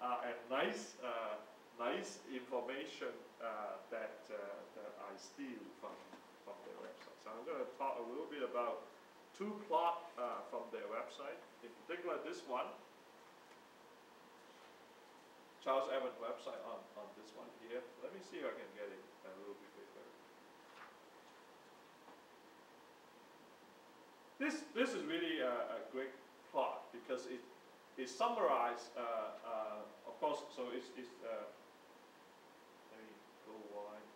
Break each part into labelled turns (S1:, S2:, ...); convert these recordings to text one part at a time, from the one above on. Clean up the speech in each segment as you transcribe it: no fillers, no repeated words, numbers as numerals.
S1: and nice information that I steal from their website. So I'm going to talk a little bit about two plots from their website. In particular, this one, Charles Evans website on this one here. Let me see if I can get it a little bit bigger. This is really a great plot because it summarizes, of course, so it's let me go wide.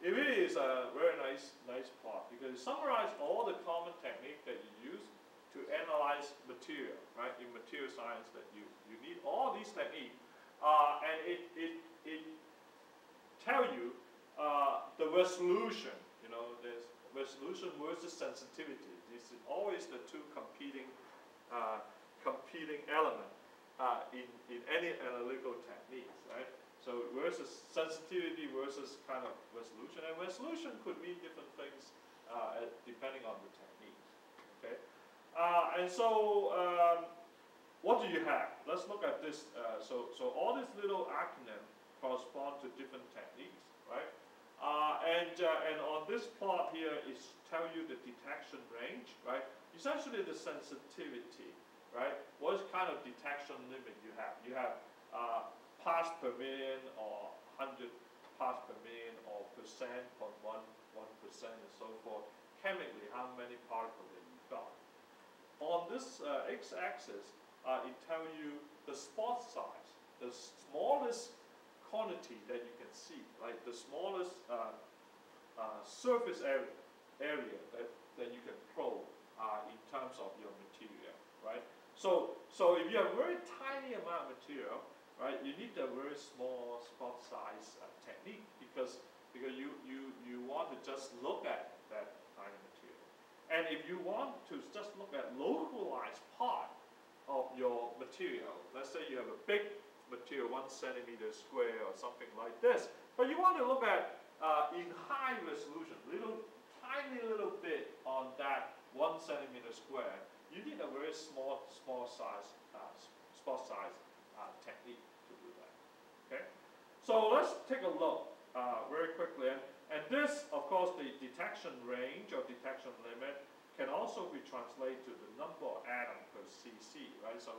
S1: It really is a very nice plot because it summarizes all the common technique that you use to analyze material, right? In material science, that you need all these techniques, and it tell you the resolution. You know, there's resolution versus sensitivity. This is always the two competing element in any analytical techniques, right? So versus sensitivity versus kind of resolution, and resolution could mean different things depending on the techniques. Okay, and so what do you have? Let's look at this. So all these little acronyms correspond to different techniques, right? And on this plot here is tell you the detection range, right? Essentially the sensitivity, right? What kind of detection limit you have? You have parts per million or 100 parts per million or percent, 0.1%, and so forth. Chemically, how many particles that you got. On this x-axis, it tells you the spot size, the smallest quantity that you can see, like the smallest surface area that you can probe in terms of your material, right? So if you have a very tiny amount of material, right, you need a very small spot size technique because you want to just look at that tiny material. And if you want to just look at localized part of your material, let's say you have a big material, 1 centimeter square or something like this, but you want to look at in high resolution, tiny little bit on that 1 centimeter square, you need a very small size spot size technique to do that. Okay, so let's take a look very quickly, and this, of course, the detection range or detection limit can also be translated to the number of atoms per cc, right? So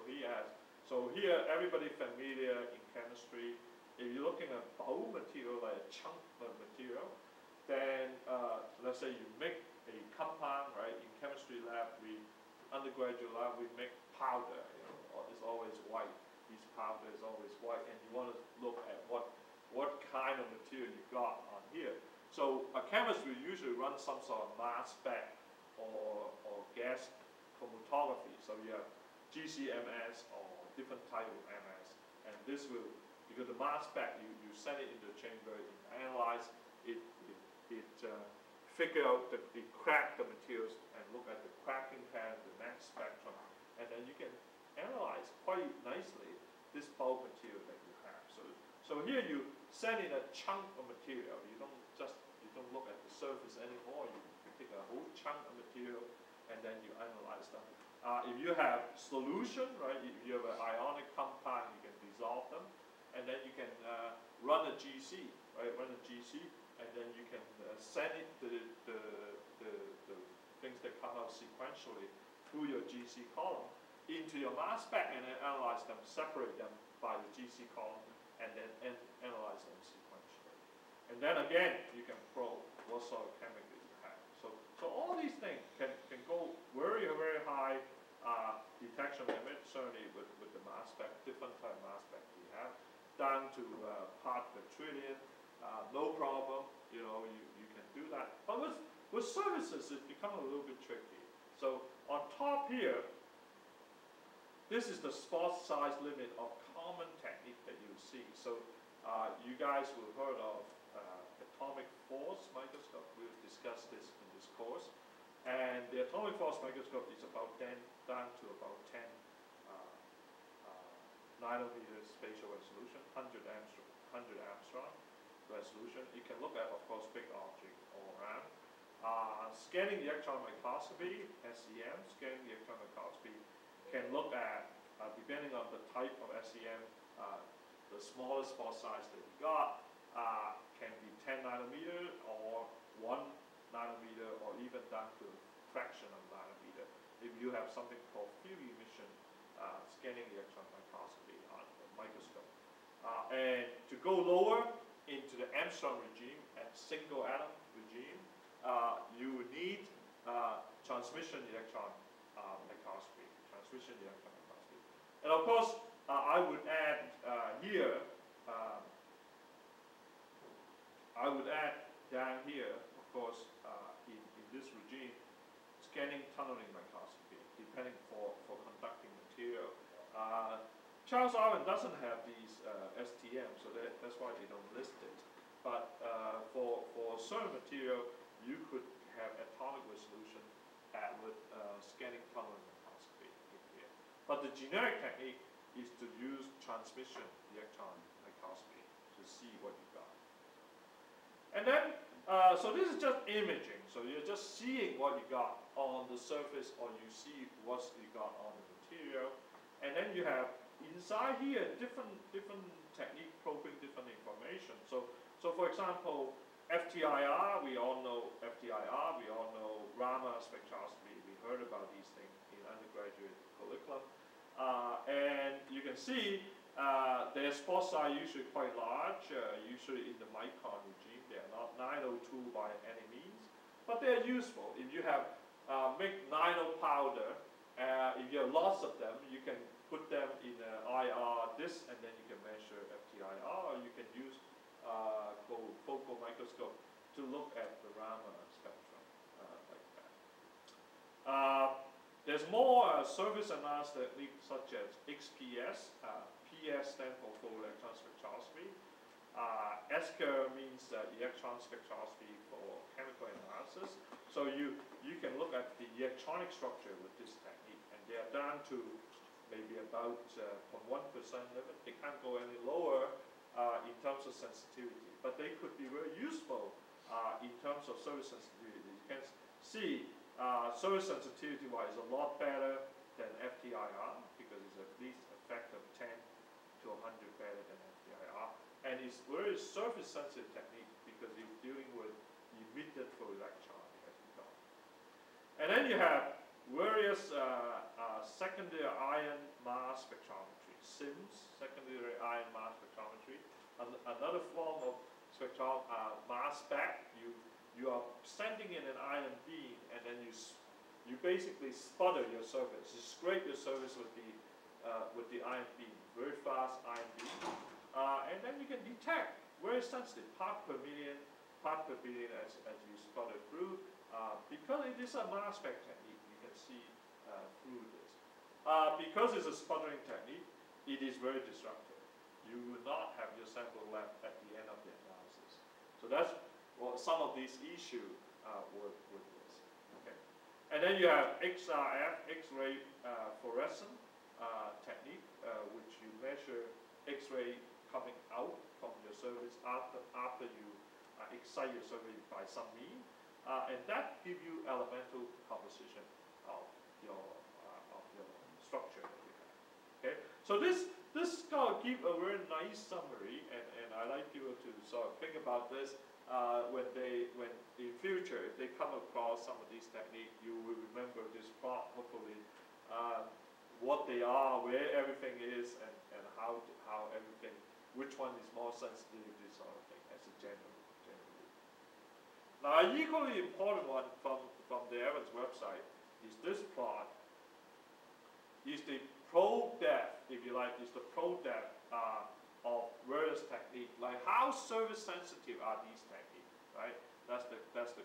S1: here, everybody familiar in chemistry, if you're looking at bulk material, like a chunk of material, then let's say you make a compound, right? In chemistry lab, undergraduate lab, we make powder, you know, it's always white. This powder is always white, and you want to look at what kind of material you got on here. So a chemist will usually run some sort of mass spec or gas chromatography. So you have GC-MS or different type of MS, and this will, because the mass spec, you send it into the chamber, it analyze it, figure out it crack the materials and look at the cracking pattern, the next spectrum, and then you can analyze quite nicely this bulk material that you have. So here you send in a chunk of material. You don't look at the surface anymore. You take a whole chunk of material and then you analyze them. If you have solution, right? If you have an ionic compound, you can dissolve them, and then you can run a GC, right? Run a GC, and then you can send it the things that come out sequentially through your GC column into your mass spec, and then analyze them, separate them by the GC column, and then analyze them sequentially. And then again, you can probe what sort of chemical you have. So all these things can go very, very high detection limit, certainly with the mass spec, different type of mass spec you have, down to part per trillion, no problem, you know, you can do that. But with surfaces, it becomes a little bit tricky. So on top here, this is the spot size limit of common technique that you see. So you guys will have heard of atomic force microscope. We'll discuss this in this course. And the atomic force microscope is about down to about 10 nanometer spatial resolution, 100 angstrom resolution. You can look at, of course, big object or scanning the electron microscopy, SEM, scanning the electron microscopy can look at, depending on the type of SEM, the smallest spot size that we got can be 10 nanometer or 1 nanometer or even down to a fraction of a nanometer. If you have something called field emission scanning the electron microscopy on the microscope. And to go lower into the Angstrom regime, at single atom regime, you would need transmission electron microscopy. And of course, I would add here, I would add down here, of course, in this regime, scanning tunneling microscopy, depending for conducting material. Charles Darwin doesn't have these STM, so that's why they don't list it. But for certain material, you could have atomic resolution with scanning tunneling microscopy here. But the generic technique is to use transmission electron microscopy to see what you got. And then, so this is just imaging. So you're just seeing what you got on the surface, or you see what you got on the material. And then you have inside here different technique probing different information. So for example, FTIR, we all know FTIR, we all know Raman spectroscopy. We heard about these things in undergraduate curriculum. And you can see their spot size usually quite large, usually in the micron regime. They are not 902 by any means, but they're useful. If you have make 90 powder, if you have lots of them, you can put them in an IR disc, and then you can measure FTIR, or you can use focal microscope to look at the Raman spectrum like that. There's more surface analysis techniques such as XPS. PS stands for photoelectron spectroscopy. ESCA means electron spectroscopy for chemical analysis. So you can look at the electronic structure with this technique, and they are down to maybe about 0.1% limit. They can't go any lower in terms of sensitivity, but they could be very useful in terms of surface sensitivity. You can see surface sensitivity-wise a lot better than FTIR, because it's at least a factor of 10 to 100 better than FTIR. And it's very surface-sensitive technique because you're dealing with emitted photoelectron as we go. And then you have various secondary ion mass spectrometry, SIMS, secondary ion mass spectrometry. Another form of spectral mass spec, you are sending in an ion beam, and then you basically sputter your surface. You scrape your surface with the ion beam, very fast ion beam, and then you can detect very sensitive part per billion as you sputter through. Because it is a mass spec technique, you can see through this. Because it's a sputtering technique, it is very disruptive. You will not have your sample left at the end of the analysis. So that's some of these issues with this. Okay. And then you have XRF, X-ray fluorescent technique, which you measure X-ray coming out from your surface after you excite your surface by some mean, and that gives you elemental composition of your structure that you have. Okay. So this give a very nice summary, and I like people to sort of think about this when in future, if they come across some of these techniques, you will remember this plot, hopefully, what they are, where everything is, and how everything, which one is more sensitive, this sort of thing, as a general rule. Now, an equally important one from the Evans website is this plot, is the probe depth, if you like, is the probe depth of various techniques. Like, how surface sensitive are these techniques, right? That's the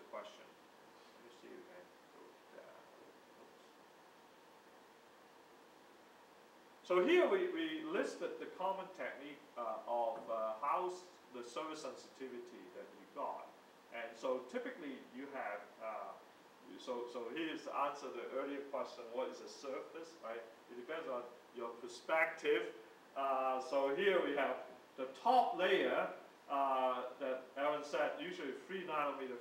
S1: question. Let me see if I can go there. So here we listed the common technique of how the surface sensitivity that you got. And so typically you have, so here's the answer to the earlier question, what is a surface, right? It depends on your perspective. So here we have the top layer that Aaron said, usually 3 nanometer